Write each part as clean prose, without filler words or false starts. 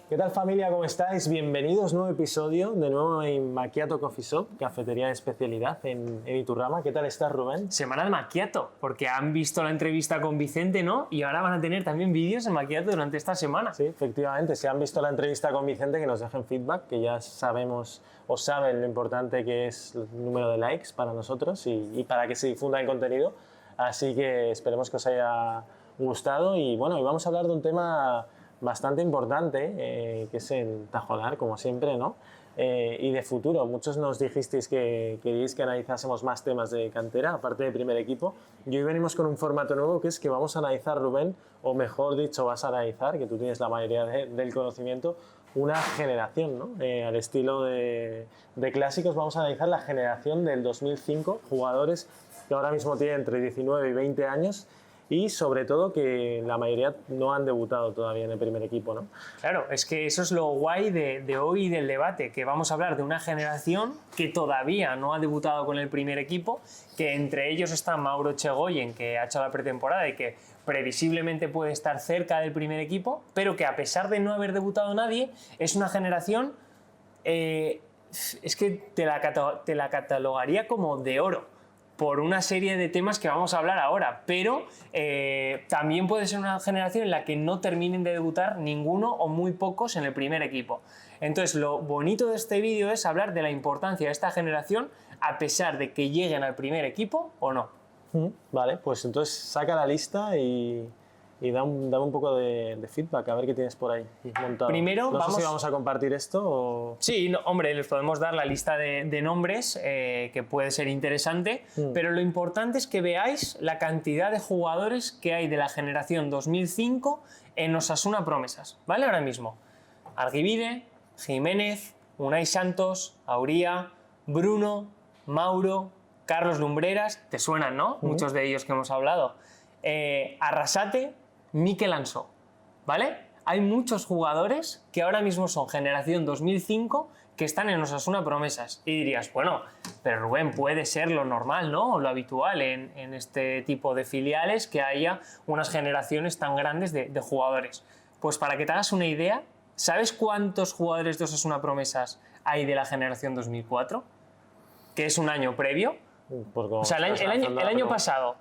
¿Qué tal, familia? ¿Cómo estáis? Bienvenidos a un nuevo episodio, de nuevo en Macchiato Coffee Shop, cafetería de especialidad en Iturrama. ¿Qué tal estás, Rubén? Semana de Macchiato, porque han visto la entrevista con Vicente, ¿no? Y ahora van a tener también vídeos en Macchiato durante esta semana. Sí, efectivamente. Si han visto la entrevista con Vicente, que nos dejen feedback, que ya sabemos o saben lo importante que es el número de likes para nosotros y para que se difunda el contenido. Así que esperemos que os haya gustado y bueno, y vamos a hablar de un tema bastante importante, que es el Tajonar, como siempre, ¿no? Y de futuro. Muchos nos dijisteis que queríais que analizásemos más temas de cantera, aparte de primer equipo. Y hoy venimos con un formato nuevo, que es que vamos a analizar, Rubén, o mejor dicho, vas a analizar, que tú tienes la mayoría del conocimiento, una generación, ¿no? Al estilo de clásicos, vamos a analizar la generación del 2005, jugadores que ahora mismo tienen entre 19 y 20 años, y sobre todo que la mayoría no han debutado todavía en el primer equipo, ¿no? Claro, es que eso es lo guay de hoy y del debate, que vamos a hablar de una generación que todavía no ha debutado con el primer equipo, que entre ellos está Mauro Chegoyen, que ha hecho la pretemporada y que previsiblemente puede estar cerca del primer equipo, pero que a pesar de no haber debutado nadie, es una generación, es que te la catalogaría como de oro, por una serie de temas que vamos a hablar ahora, pero también puede ser una generación en la que no terminen de debutar ninguno o muy pocos en el primer equipo. Entonces, lo bonito de este vídeo es hablar de la importancia de esta generación a pesar de que lleguen al primer equipo o no. Vale, pues entonces saca la lista y dame un poco de feedback, a ver qué tienes por ahí montado. Primero, no sé si vamos a compartir esto o... Sí, no, hombre, les podemos dar la lista de nombres, que puede ser interesante, pero lo importante es que veáis la cantidad de jugadores que hay de la generación 2005 en Osasuna Promesas, ¿vale? Ahora mismo. Arguibide, Jiménez, Unai Santos, Auría, Bruno, Mauro, Carlos Lumbreras, te suenan, ¿no? Muchos de ellos que hemos hablado. Arrasate, Mikel Ansó, ¿vale? Hay muchos jugadores que ahora mismo son generación 2005 que están en Osasuna Promesas. Y dirías, bueno, pero Rubén, puede ser lo normal, ¿no? O lo habitual en este tipo de filiales, que haya unas generaciones tan grandes de jugadores. Pues para que te hagas una idea, ¿sabes cuántos jugadores de Osasuna Promesas hay de la generación 2004? Que es un año previo. O sea, el año pasado,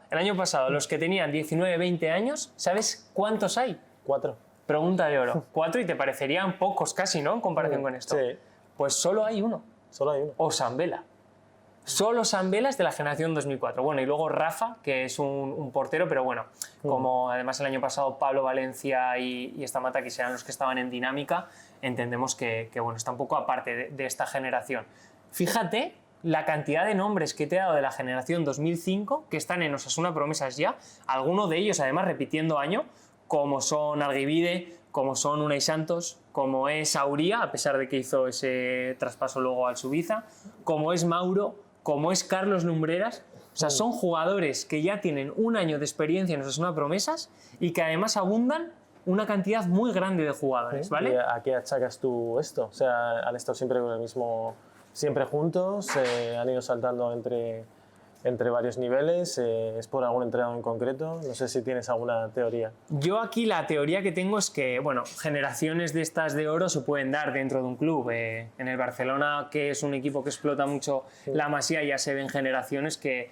los que tenían 19, 20 años, ¿sabes cuántos hay? 4. Pregunta de oro. 4 y te parecerían pocos casi, ¿no? En comparación con esto. Sí. Pues solo hay uno. Solo hay uno. Osamvela. Solo Osamvela es de la generación 2004. Bueno, y luego Rafa, que es un portero, pero bueno, como además el año pasado Pablo Valencia y Stamatakis eran los que estaban en dinámica, entendemos que bueno, está un poco aparte de esta generación. Fíjate la cantidad de nombres que te he dado de la generación 2005 que están en Osasuna Promesas ya, algunos de ellos además repitiendo año, como son Arguibide, como son Unai Santos, como es Auría, a pesar de que hizo ese traspaso luego al Subiza, como es Mauro, como es Carlos Lumbreras. O sea, son jugadores que ya tienen un año de experiencia en Osasuna Promesas y que además abundan una cantidad muy grande de jugadores, ¿vale? ¿Y a qué achacas tú esto? O sea, han estado siempre con el mismo... Siempre juntos, han ido saltando entre varios niveles, ¿es por algún entrenador en concreto? No sé si tienes alguna teoría. Yo aquí la teoría que tengo es que, bueno, generaciones de estas de oro se pueden dar dentro de un club. En el Barcelona, que es un equipo que explota mucho la Masía, ya se ven generaciones que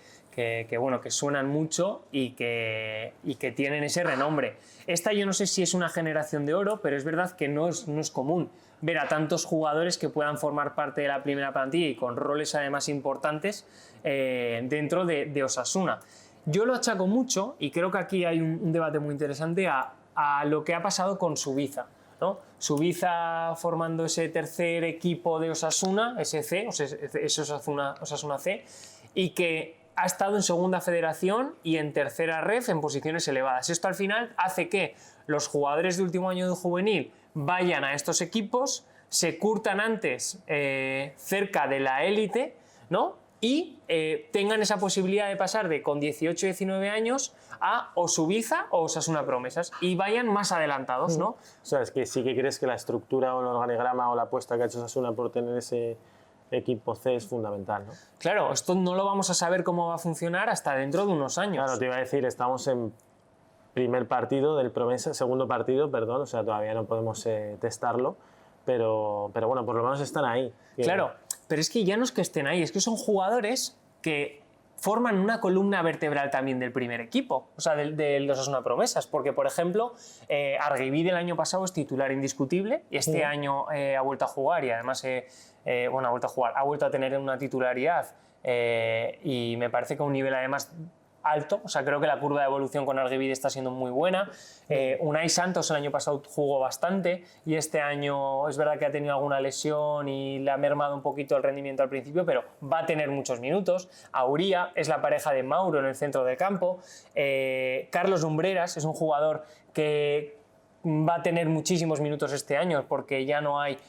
suenan mucho y que tienen ese renombre. Esta yo no sé si es una generación de oro, pero es verdad que no es común ver a tantos jugadores que puedan formar parte de la primera plantilla y con roles además importantes dentro de Osasuna. Yo lo achaco mucho, y creo que aquí hay un debate muy interesante, a lo que ha pasado con Subiza, ¿no? Subiza formando ese tercer equipo de Osasuna, ese C, ese Osasuna C, y que ha estado en segunda federación y en tercera ref en posiciones elevadas. Esto al final hace que los jugadores de último año de juvenil vayan a estos equipos, se curtan antes cerca de la élite, ¿no? Y tengan esa posibilidad de pasar de con 18 19 años a o Subiza o Osasuna Promesas y vayan más adelantados, ¿no? O sea, es que sí que crees que la estructura o el organigrama o la apuesta que ha hecho Osasuna por tener ese equipo C es fundamental, ¿no? Claro, esto no lo vamos a saber cómo va a funcionar hasta dentro de unos años. Claro, te iba a decir, estamos en primer partido del Promesa, segundo partido, perdón, o sea, todavía no podemos testarlo, pero bueno, por lo menos están ahí. Claro, pero es que ya no es que estén ahí, es que son jugadores que forman una columna vertebral también del primer equipo, o sea, de los Osasuna Promesas, porque, por ejemplo, Arguibide el año pasado es titular indiscutible y este año ha vuelto a jugar y además, bueno, ha vuelto a jugar, ha vuelto a tener una titularidad y me parece que a un nivel además alto, o sea, creo que la curva de evolución con Arguibide está siendo muy buena. Unai Santos el año pasado jugó bastante y este año es verdad que ha tenido alguna lesión y le ha mermado un poquito el rendimiento al principio, pero va a tener muchos minutos. Auría es la pareja de Mauro en el centro del campo. Carlos Lumbreras es un jugador que va a tener muchísimos minutos este año porque ya no hay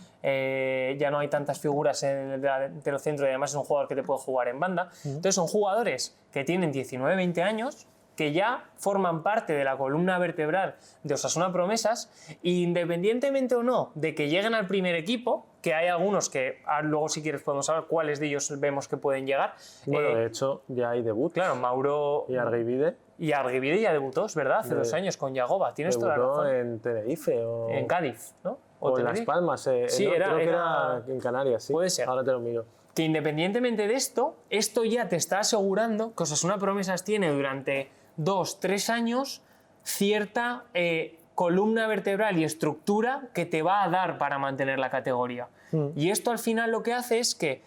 tantas figuras en el delantero centro y además es un jugador que te puede jugar en banda. Entonces son jugadores que tienen 19-20 años que ya forman parte de la columna vertebral de Osasuna Promesas e independientemente o no de que lleguen al primer equipo, que hay algunos que luego si quieres podemos saber cuáles de ellos vemos que pueden llegar. Bueno, de hecho ya hay debut. Claro, Mauro y Arguibide. Y Arguibide ya debutó, es verdad, hace 2 años con Yagoba. Tienes toda la razón. En Tenerife o en Cádiz, ¿no? O en Las Palmas. Sí, no, creo que era en Canarias, sí. Puede ser. Ahora te lo miro. Que independientemente de esto ya te está asegurando que Osasuna Promesas tiene durante 2-3 años cierta columna vertebral y estructura que te va a dar para mantener la categoría. Y esto al final lo que hace es que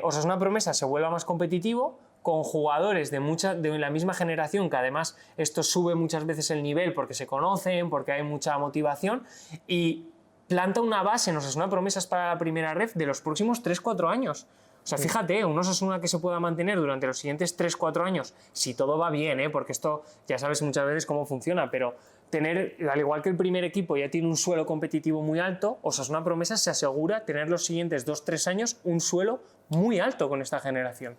Osasuna Promesas se vuelva más competitivo, con jugadores de la misma generación, que además esto sube muchas veces el nivel porque se conocen, porque hay mucha motivación, y planta una base en Osasuna Promesas para la primera ref de los próximos 3-4 años. O sea, fíjate, un Osasuna que se pueda mantener durante los siguientes 3-4 años, si todo va bien, porque esto ya sabes muchas veces cómo funciona, pero tener, al igual que el primer equipo ya tiene un suelo competitivo muy alto, Osasuna Promesas se asegura tener los siguientes 2-3 años un suelo muy alto con esta generación.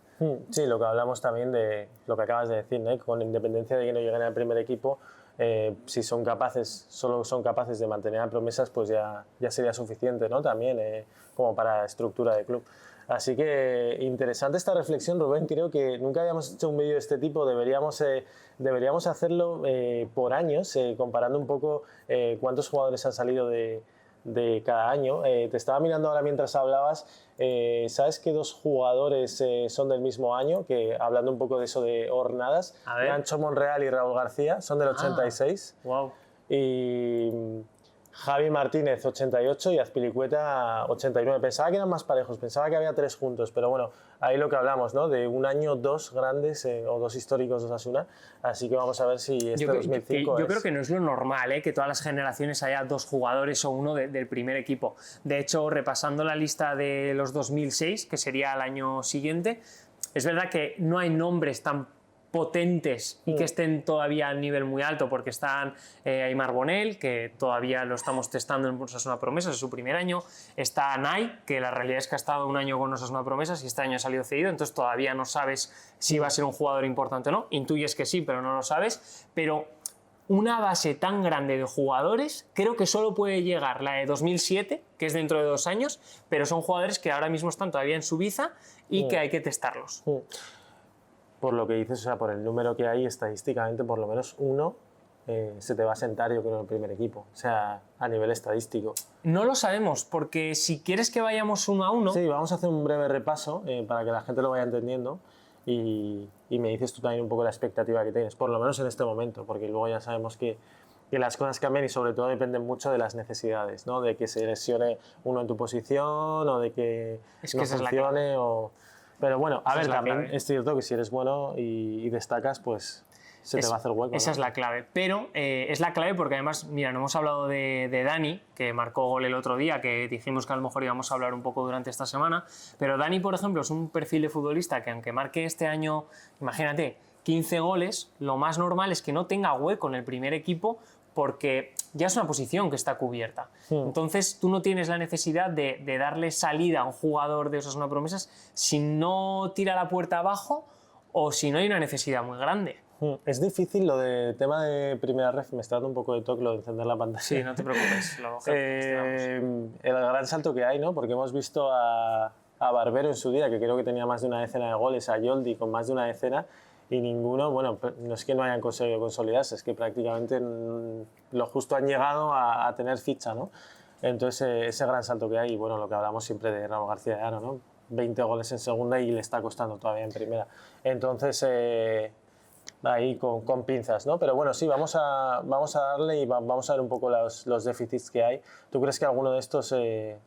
Sí, lo que hablamos también de lo que acabas de decir, ¿no? Con independencia de que no lleguen al primer equipo, si solo son capaces de mantener a Promesas, pues ya sería suficiente, ¿no? También como para la estructura de club. Así que interesante esta reflexión, Rubén. Creo que nunca habíamos hecho un vídeo de este tipo. Deberíamos hacerlo por años, comparando un poco cuántos jugadores han salido de cada año. Te estaba mirando ahora mientras hablabas. ¿Sabes que 2 jugadores son del mismo año? Que hablando un poco de eso de hornadas, Nacho Monreal y Raúl García son del 86. Wow. Y Javi Martínez 88 y Azpilicueta 89. Pensaba que eran más parejos, pensaba que había 3 juntos, pero bueno, ahí lo que hablamos, ¿no? De un año 2 grandes o 2 históricos de Osasuna, así que vamos a ver si este 2005 yo creo que no es lo normal, que todas las generaciones haya 2 jugadores o uno del primer equipo. De hecho, repasando la lista de los 2006, que sería el año siguiente, es verdad que no hay nombres tan potentes y que estén todavía al nivel muy alto, porque están Aimar Bonel, que todavía lo estamos testando en Osasuna Promesas, es su primer año, está Nay, que la realidad es que ha estado un año con Osasuna Promesas y este año ha salido cedido, entonces todavía no sabes si va a ser un jugador importante o no, intuyes que sí, pero no lo sabes, pero una base tan grande de jugadores, creo que solo puede llegar la de 2007, que es dentro de 2 años, pero son jugadores que ahora mismo están todavía en Suiza y que hay que testarlos. Por lo que dices, o sea, por el número que hay estadísticamente, por lo menos uno se te va a sentar, yo creo, en el primer equipo, o sea, a nivel estadístico. No lo sabemos, porque si quieres que vayamos 1 a 1... Sí, vamos a hacer un breve repaso para que la gente lo vaya entendiendo y me dices tú también un poco la expectativa que tienes, por lo menos en este momento, porque luego ya sabemos que las cosas cambian y sobre todo dependen mucho de las necesidades, ¿no? De que se lesione uno en tu posición o de que no funcione o... Pero bueno, a ver, también es cierto que si eres bueno y destacas, pues se te va a hacer hueco. Esa es la clave, pero es la clave porque además, mira, no hemos hablado de Dani, que marcó gol el otro día, que dijimos que a lo mejor íbamos a hablar un poco durante esta semana, pero Dani, por ejemplo, es un perfil de futbolista que aunque marque este año, imagínate, 15 goles, lo más normal es que no tenga hueco en el primer equipo porque ya es una posición que está cubierta. Entonces tú no tienes la necesidad de darle salida a un jugador de Osasuna Promesas si no tira la puerta abajo o si no hay una necesidad muy grande. Es difícil lo del tema de primera ref, me está dando un poco de toque lo de encender la pantalla. Sí, no te preocupes. El gran salto que hay, ¿no? Porque hemos visto a Barbero en su día, que creo que tenía más de una decena de goles, a Yoldi con más de una decena, y ninguno, bueno, no es que no hayan conseguido consolidarse, es que prácticamente lo justo han llegado a tener ficha, ¿no? Entonces ese gran salto que hay, y bueno, lo que hablamos siempre de Raúl García de Haro, ¿no? 20 goles en segunda y le está costando todavía en primera. Entonces ahí con pinzas, ¿no? Pero bueno, sí, vamos a darle y vamos a ver un poco los déficits que hay. ¿Tú crees que alguno de estos,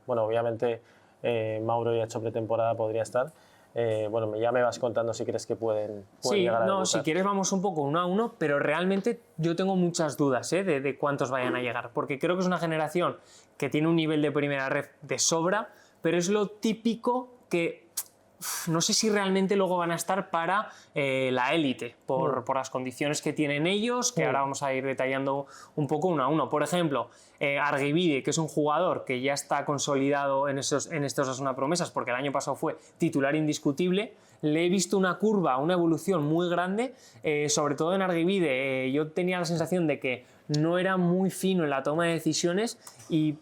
bueno, obviamente Mauro ya ha hecho pretemporada, podría estar? Bueno, ya me vas contando si crees que pueden llegar a debutar. Si quieres vamos un poco uno a uno, pero realmente yo tengo muchas dudas de cuántos vayan a llegar, porque creo que es una generación que tiene un nivel de primera ref de sobra, pero es lo típico que no sé si realmente luego van a estar para la élite, por las condiciones que tienen ellos, que ahora vamos a ir detallando un poco uno a uno. Por ejemplo, Argibide, que es un jugador que ya está consolidado en estos Osasuna Promesas, porque el año pasado fue titular indiscutible, le he visto una curva, una evolución muy grande, sobre todo en Argibide. Yo tenía la sensación de que no era muy fino en la toma de decisiones y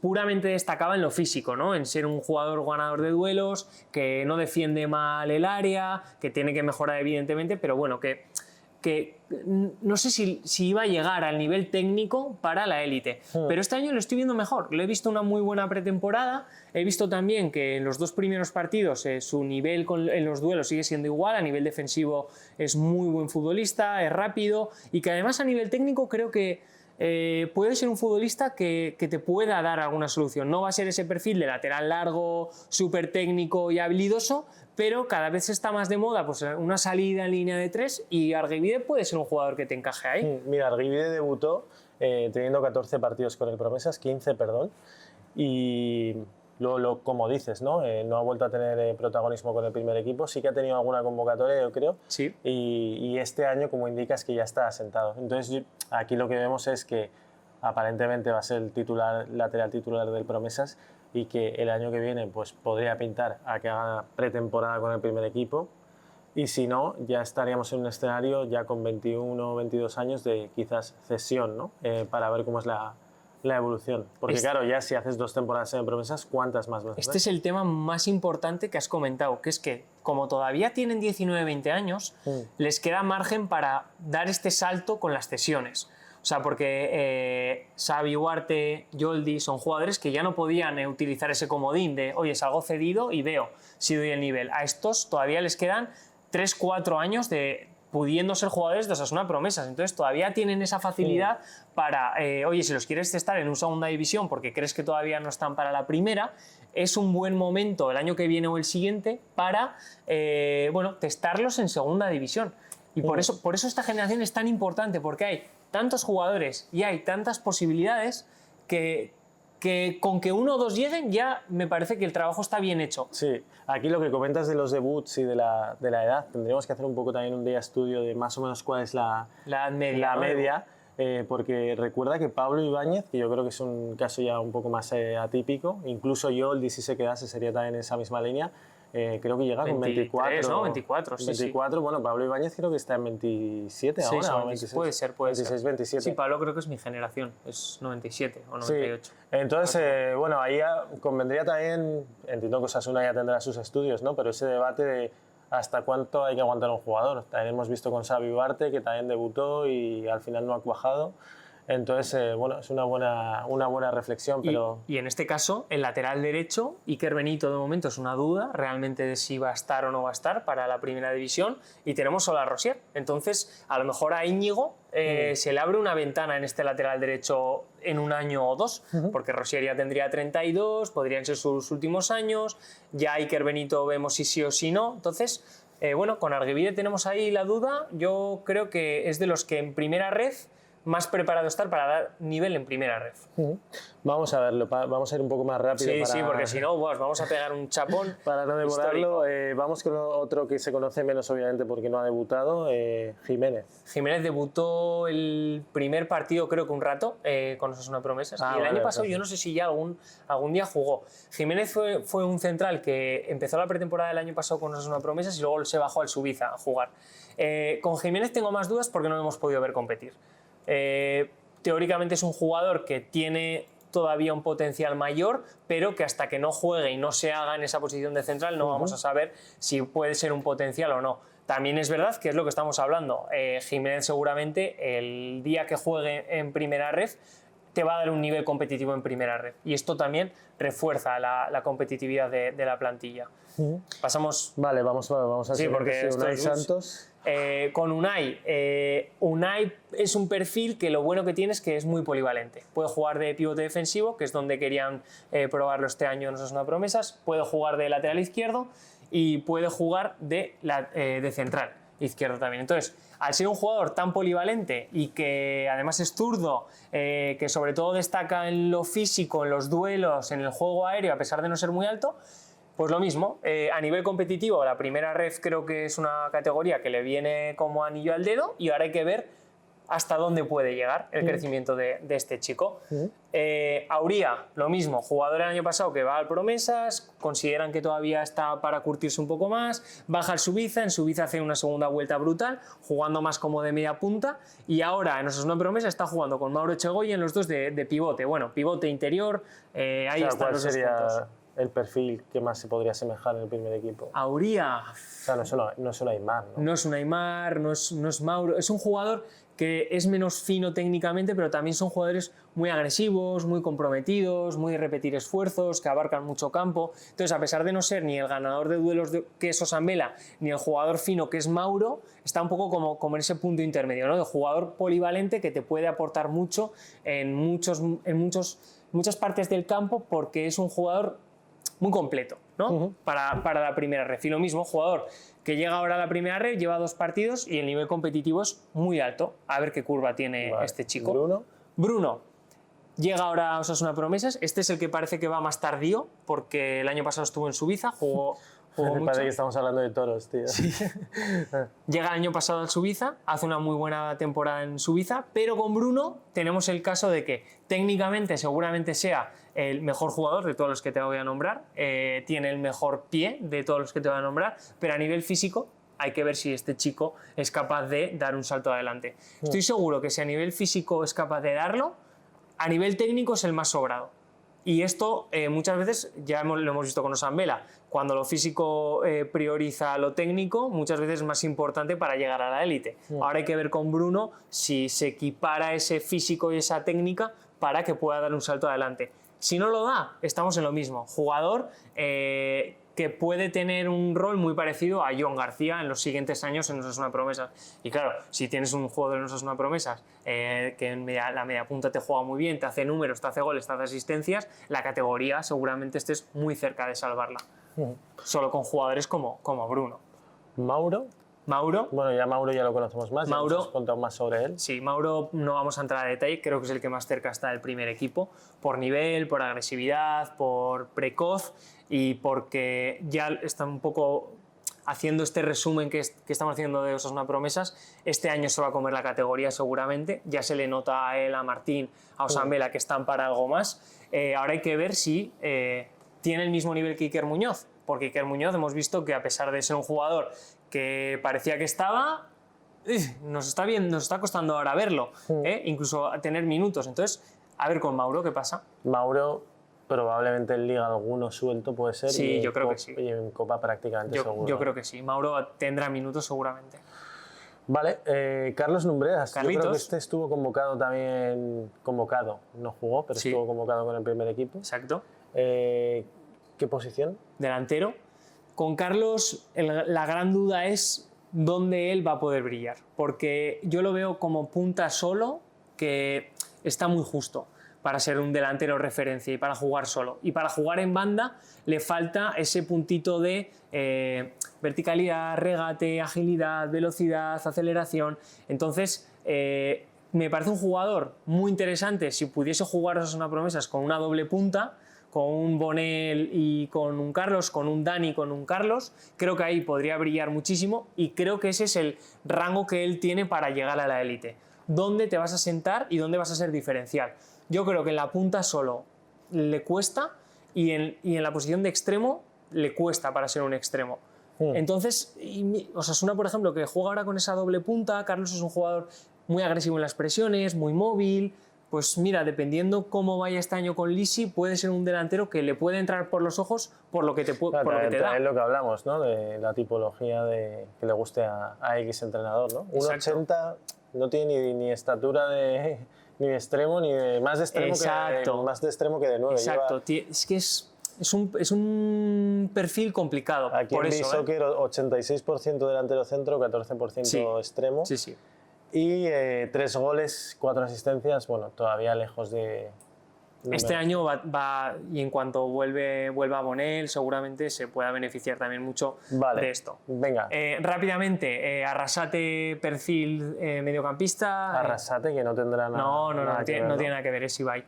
puramente destacaba en lo físico, ¿no? En ser un jugador ganador de duelos, que no defiende mal el área, que tiene que mejorar evidentemente, pero bueno, que no sé si iba a llegar al nivel técnico para la élite, pero este año lo estoy viendo mejor. Lo he visto una muy buena pretemporada, he visto también que en los 2 primeros partidos su nivel en los duelos sigue siendo igual, a nivel defensivo es muy buen futbolista, es rápido y que además a nivel técnico creo que puede ser un futbolista que te pueda dar alguna solución. No va a ser ese perfil de lateral largo, súper técnico y habilidoso, pero cada vez está más de moda pues, una salida en línea de 3 y Argibide puede ser un jugador que te encaje ahí. Mira, Argibide debutó teniendo 14 partidos con el Promesas, 15, perdón, y como dices, ¿no? No ha vuelto a tener protagonismo con el primer equipo, sí que ha tenido alguna convocatoria, yo creo, sí. Y este año, como indicas, que ya está asentado. Entonces, aquí lo que vemos es que aparentemente va a ser el lateral titular del Promesas y que el año que viene pues, podría pintar a que haga pretemporada con el primer equipo, y si no, ya estaríamos en un escenario ya con 21 o 22 años de quizás cesión, ¿no? Para ver cómo es la evolución. Porque claro, ya si haces 2 temporadas en Promesas, ¿cuántas más vas a hacer? Este es el tema más importante que has comentado, que es que como todavía tienen 19-20 años, les queda margen para dar este salto con las cesiones. O sea, porque Xavi, Huarte, Yoldi son jugadores que ya no podían utilizar ese comodín de oye, salgo cedido y veo si doy el nivel. A estos todavía les quedan 3-4 años de pudiendo ser jugadores de Osasuna Promesas. Entonces todavía tienen esa facilidad para, oye, si los quieres testar en una segunda división porque crees que todavía no están para la primera, es un buen momento el año que viene o el siguiente para, bueno, testarlos en segunda división. Y por eso esta generación es tan importante, porque hay tantos jugadores y hay tantas posibilidades que con que 1 o 2 lleguen ya me parece que el trabajo está bien hecho. Sí, aquí lo que comentas de los debuts y de la edad, tendríamos que hacer un poco también un día estudio de más o menos cuál es la media, porque recuerda que Pablo Ibáñez, que yo creo que es un caso ya un poco más atípico, incluso Yoldi si se quedase sería también en esa misma línea, creo que llega 23, con 24. ¿no? 24, sí. 24, sí. Bueno, Pablo Ibáñez creo que está en 27 sí, ahora. O 26, puede ser. 26, 27. Sí, Pablo creo que es mi generación, es 97 o 98. Sí. Entonces, bueno, ahí ya convendría también, entiendo que Osasuna ya tendrá sus estudios, ¿no? Pero ese debate de hasta cuánto hay que aguantar un jugador. También hemos visto con Xavi Huarte, que también debutó y al final no ha cuajado. Entonces, bueno, es una buena reflexión, pero... Y en este caso, el lateral derecho, Iker Benito de momento es una duda realmente de si va a estar o no va a estar para la primera división, y tenemos solo a Rosier. Entonces, a lo mejor a Íñigo se le abre una ventana en este lateral derecho en 1 año o 2, porque Rosier ya tendría 32, podrían ser sus últimos años, ya Iker Benito vemos si sí o si no. Entonces, bueno, con Argibide tenemos ahí la duda. Yo creo que es de los que en primera red más preparado estar para dar nivel en primera red. Vamos a verlo, vamos a ir un poco más rápido. Sí, porque si no, vamos a pegar un chapón. Para no devorarlo, vamos con otro que se conoce menos, obviamente, porque no ha debutado, Jiménez. Jiménez debutó el primer partido, creo que un rato, con Osasuna Promesas. Y el año pasado, yo no sé si ya algún día jugó. Jiménez fue un central que empezó la pretemporada del año pasado con Osasuna Promesas y luego se bajó al Subiza a jugar. Con Jiménez tengo más dudas porque no lo hemos podido ver competir. Teóricamente es un jugador que tiene todavía un potencial mayor, pero que hasta que no juegue y no se haga en esa posición de central no vamos a saber si puede ser un potencial o no. También es verdad que es lo que estamos hablando. Jiménez seguramente el día que juegue en primera ref te va a dar un nivel competitivo en primera ref. Y esto también refuerza la competitividad de la plantilla. Pasamos... Vale, vamos a Sí, porque Unai Santos. Con Unai. Unai es un perfil que lo bueno que tiene es que es muy polivalente. Puede jugar de pivote defensivo, que es donde querían probarlo este año en Osasuna Promesas. Puede jugar de lateral izquierdo y puede jugar de central izquierdo también. Entonces, al ser un jugador tan polivalente y que además es zurdo, que sobre todo destaca en lo físico, en los duelos, en el juego aéreo, a pesar de no ser muy alto, pues lo mismo. A nivel competitivo, la primera ref creo que es una categoría que le viene como anillo al dedo y ahora hay que ver hasta dónde puede llegar el crecimiento de este chico. Auría, lo mismo, jugador el año pasado que va al Promesas, consideran que todavía está para curtirse un poco más, baja al Subiza, en Subiza hace una segunda vuelta brutal, jugando más como de media punta, y ahora en Osasuna Promesas está jugando con Mauro Echegoyen los dos de pivote, bueno, pivote interior, ahí están ¿Cuál los dos sería puntos. el perfil que más se podría asemejar en el primer equipo? Auría... O sea, no es un Aimar, ¿no? No es un Aimar, no es Mauro, es un jugador que es menos fino técnicamente, pero también son jugadores muy agresivos, muy comprometidos, muy de repetir esfuerzos, que abarcan mucho campo. Entonces, a pesar de no ser ni el ganador de duelos que es Osambela, ni el jugador fino que es Mauro, está un poco como en ese punto intermedio, ¿no? De jugador polivalente que te puede aportar mucho en muchas partes del campo porque es un jugador muy completo, ¿no? Para la primera ref. Y lo mismo, jugador que llega ahora a la primera ref, lleva 2 partidos y el nivel competitivo es muy alto. A ver qué curva tiene este chico. Bruno llega ahora a Osasuna Promesas. Este es el que parece que va más tardío, porque el año pasado estuvo en Subiza, jugó Me mucho. parece que estamos hablando de toros, tío. Sí. Llega el año pasado al Subiza, hace una muy buena temporada en Subiza, pero con Bruno tenemos el caso de que técnicamente seguramente sea el mejor jugador de todos los que te voy a nombrar, tiene el mejor pie de todos los que te voy a nombrar, pero a nivel físico hay que ver si este chico es capaz de dar un salto adelante. Estoy seguro que si a nivel físico es capaz de darlo, a nivel técnico es el más sobrado. Y esto muchas veces ya lo hemos visto con Osambela, cuando lo físico prioriza lo técnico, muchas veces es más importante para llegar a la élite. Ahora hay que ver con Bruno si se equipara ese físico y esa técnica para que pueda dar un salto adelante. Si no lo da, estamos en lo mismo. Jugador que puede tener un rol muy parecido a Jon García en los siguientes años en Osasuna Promesas. Y claro, si tienes un jugador en Osasuna Promesas que en la media punta te juega muy bien, te hace números, te hace goles, te hace asistencias, la categoría seguramente estés muy cerca de salvarla. Solo con jugadores como Bruno. ¿Mauro? Bueno, Mauro ya lo conocemos más, Mauro, ya nos has contado más sobre él. Sí, Mauro no vamos a entrar a detalle, creo que es el que más cerca está del primer equipo, por nivel, por agresividad, por precoz y porque ya está un poco haciendo este resumen que estamos haciendo de Osasuna Promesas. Este año se va a comer la categoría seguramente, ya se le nota a él, a Martín, a Osambela que están para algo más. Ahora hay que ver si tiene el mismo nivel que Iker Muñoz, porque Iker Muñoz hemos visto que a pesar de ser un jugador que parecía que estaba, nos está costando ahora verlo, incluso tener minutos. Entonces, a ver con Mauro qué pasa. Mauro probablemente en Liga alguno suelto puede ser. Sí, yo creo que sí. Y en Copa prácticamente seguro. Yo creo que sí. Mauro tendrá minutos seguramente. Vale, Carlos Lumbreras. Carlitos. Yo creo que este estuvo convocado también, no jugó, pero estuvo convocado con el primer equipo. Exacto. ¿Qué posición? Delantero. Con Carlos la gran duda es dónde él va a poder brillar, porque yo lo veo como punta solo, que está muy justo para ser un delantero referencia y para jugar solo. Y para jugar en banda le falta ese puntito de verticalidad, regate, agilidad, velocidad, aceleración. Entonces, me parece un jugador muy interesante si pudiese jugar a Osasuna Promesas con una doble punta, con un Bonel y con un Carlos, con un Dani, con un Carlos. Creo que ahí podría brillar muchísimo y creo que ese es el rango que él tiene para llegar a la élite. ¿Dónde te vas a sentar y dónde vas a ser diferencial? Yo creo que en la punta solo le cuesta y en la posición de extremo le cuesta para ser un extremo. Entonces, Osasuna, por ejemplo, que juega ahora con esa doble punta, Carlos es un jugador muy agresivo en las presiones, muy móvil, Pues mira, dependiendo cómo vaya este año con Lisi, puede ser un delantero que le puede entrar por los ojos por lo que te, Claro, por lo que te da. es lo que hablamos, ¿no? De la tipología que le guste a X entrenador, ¿no? 1,80 no tiene ni estatura ni de extremo, ni de más de extremo, más de extremo que de 9. Exacto, es que es un perfil complicado. Aquí por en eso, B-Soccer 86% delantero centro, 14% extremo. Sí, sí. Y 3 goles, 4 asistencias, bueno, todavía lejos de... Este año va y en cuanto vuelva Bonel, seguramente se pueda beneficiar también mucho de esto. Venga. Rápidamente, Arrasate, perfil mediocampista. Arrasate, que no tendrá nada. No tiene nada que ver, es Ibai.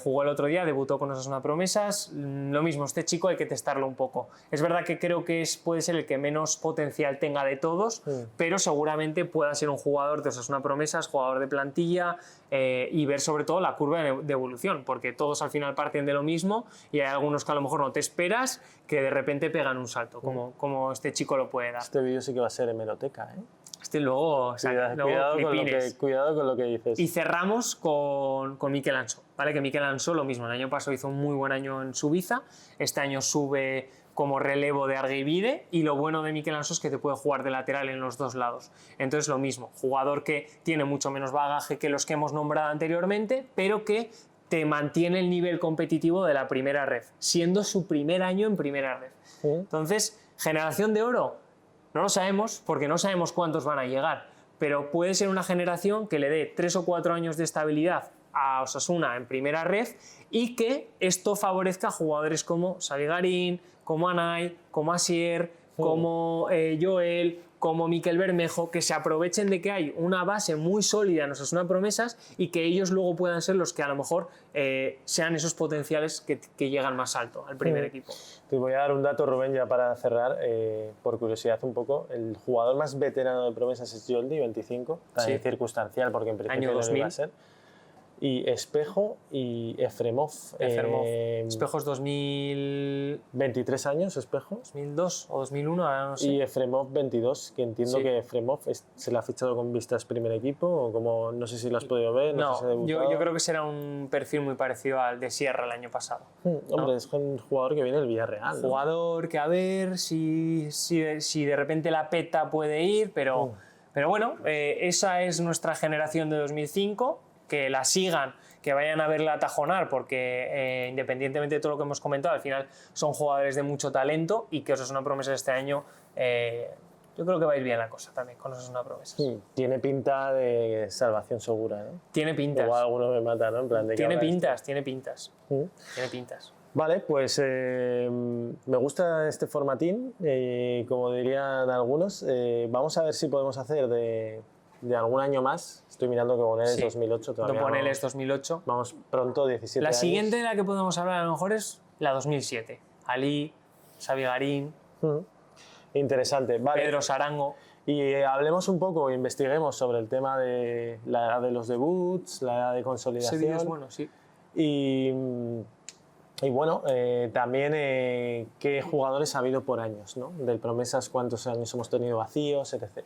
Jugó el otro día, debutó con Osasuna Promesas. Lo mismo, este chico hay que testarlo un poco. Es verdad que creo que puede ser el que menos potencial tenga de todos, pero seguramente pueda ser un jugador de Osasuna Promesas, jugador de plantilla, y ver sobre todo la curva de evolución, porque todos al final parten de lo mismo y hay algunos que a lo mejor no te esperas que de repente pegan un salto, como este chico lo puede dar. Este vídeo sí que va a ser hemeroteca, ¿eh? Luego cuidado con lo que dices. Y cerramos con Mikel Anso, ¿vale? Que Mikel Anso lo mismo, el año pasado hizo un muy buen año en Suiza, este año sube como relevo de Argueivide y lo bueno de Mikel Anso es que te puede jugar de lateral en los dos lados. Entonces lo mismo, jugador que tiene mucho menos bagaje que los que hemos nombrado anteriormente, pero que te mantiene el nivel competitivo de la primera ref, siendo su primer año en primera ref. Entonces, generación de oro, no lo sabemos porque no sabemos cuántos van a llegar, pero puede ser una generación que le dé 3 o 4 años de estabilidad a Osasuna en primera ref y que esto favorezca a jugadores como Xavi Garín, como Anay, como Asier, como Joel, como Mikel Bermejo, que se aprovechen de que hay una base muy sólida en Osasuna Promesas y que ellos luego puedan ser los que a lo mejor sean esos potenciales que llegan más alto al primer equipo. Te voy a dar un dato, Rubén, ya para cerrar, por curiosidad un poco. El jugador más veterano de Promesas es Joldi, 25, también circunstancial porque en principio año 2000. No iba a ser. Y Espejo y Efremov. Espejos 2000... 23 años, Espejo. 2002 o 2001, ahora no sé. Y Efremov 22, que entiendo que Efremov se le ha fichado con vistas primer equipo, o como, no sé si lo has podido ver. No, sé si yo creo que será un perfil muy parecido al de Sierra el año pasado. Hombre, es un jugador que viene del Villarreal. Jugador que a ver si de repente la peta puede ir, pero bueno, esa es nuestra generación de 2005. Que la sigan, que vayan a verla atajonar, porque independientemente de todo lo que hemos comentado, al final son jugadores de mucho talento y que Osasuna Promesas este año, yo creo que va a ir bien la cosa también con Osasuna Promesas. Tiene pinta de salvación segura, ¿no? Tiene pintas. Igual alguno me mata, ¿no? En plan de tiene pintas. Tiene pintas. Vale, pues me gusta este formatín, como dirían algunos. Vamos a ver si podemos hacer de algún año más. Estoy mirando que Bonel es 2008 todavía. Bonel es 2008. Vamos pronto, 17 La años. siguiente de la que podemos hablar a lo mejor es la 2007. Ali, Xavi Garín. Interesante. Vale. Pedro Sarango. Y hablemos un poco, investiguemos sobre el tema de la edad de los debuts, la edad de consolidación. Ese vídeo es bueno, sí. Y bueno, también qué jugadores ha habido por años, ¿no? Del Promesas, cuántos años hemos tenido vacíos, etc.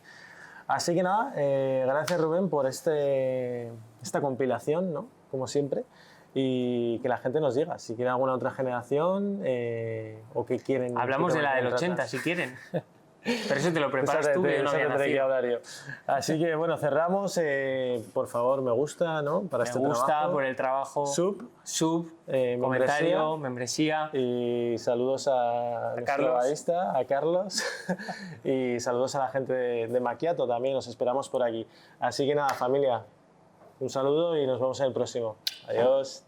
Así que nada, gracias Rubén por esta compilación, ¿no? Como siempre, y que la gente nos diga si quiere alguna otra generación o qué quieren. Hablamos de la del 80 si quieren. Pero eso te lo preparas tú, que yo no había nacido. Que hablar yo. Así que bueno, cerramos. Por favor, me gusta, ¿no? Para este trabajo. Me gusta por el trabajo. Sub, comentario, membresía. Y saludos a nuestro barista, a Carlos. Y saludos a la gente de Macchiato también. Nos esperamos por aquí. Así que nada, familia. Un saludo y nos vemos en el próximo. Adiós.